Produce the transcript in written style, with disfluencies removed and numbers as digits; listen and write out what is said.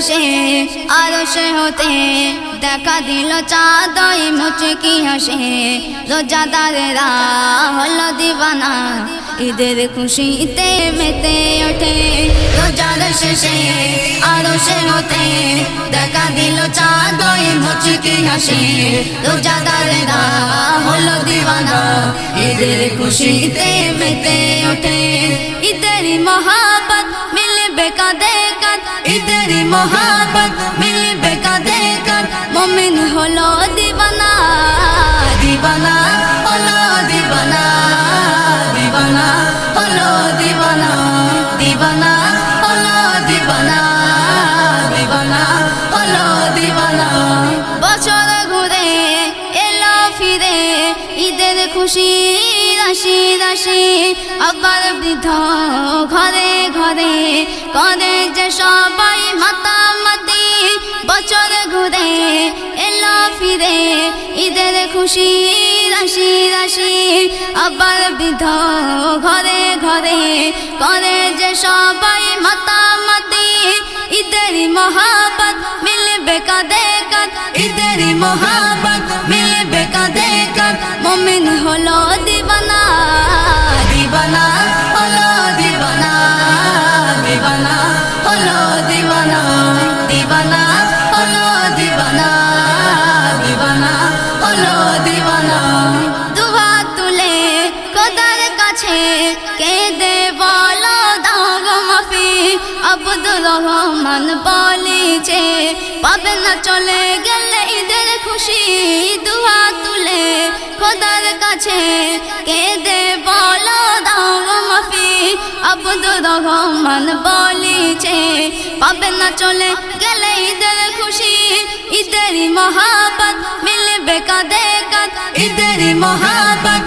শেষে আরশে হতে দেখা দিল চাঁদ ওই মুচকি হাসে রোজাদারেরা হলো দিওয়ানা ঈদের খুশিতে মেতে ওঠে রোজার শেষে আরশে হতে দেখা দিল চাঁদ ওই মুচকি হাসে রোজাদারেরা হলো দিওয়ানা ঈদের খুশিতে মেতে ওঠে ঈদের মহাব্বত মিলবে কাঁধে কাঁধ ঈদের মহাব্বত মিলবে কাঁধে কাঁধ মুমিন হলো দিওয়ানা দিওয়ানা হলো দিওয়ানা দিওয়ানা হলো দিওয়ানা দিওয়ানা হলো দিওয়ানা দিওয়ানা হলো দিওয়ানা বছর ঘুরে এলো ফিরে ঈদের খুশি রাশি রাশি আবার বৃদ্ধ ঘরে ঘরে করে যে সবাই মাতামাতি বছর ঘুরে এলো ফিরে ঈদের খুশি রাশি রাশি আবার বৃদ্ধ ঘরে ঘরে করে যে সবাই মাতামাতি ঈদের মহাব্বত মিলবে কাঁধে কাঁধ ঈদের মহাব্বত মিলবে কাঁধে কাঁধ মুমিন হলো দিওয়ানা দিওয়ানা হলো দিওয়ানা দিওয়ানা হলো দিওয়ানা দিওয়ানা হলো দিওয়ানা দিওয়ানা হলো দিওয়ানা দুয়া তুলে খোদার কাছে কেঁদে বলো দাও গো মাফি আব্দুর রহমান বলিছে পাবে না চলে গেলে ঈদের খুশি দুয়া তুলে খোদার কাছে কেঁদে বলো দাও গো মাফি আব্দুর রহমান বলিছে পাবে না চলে গেলে ঈদের খুশি ঈদের মহাব্বত মিলবে কাঁধে কাঁধ ঈদের মহাব্বত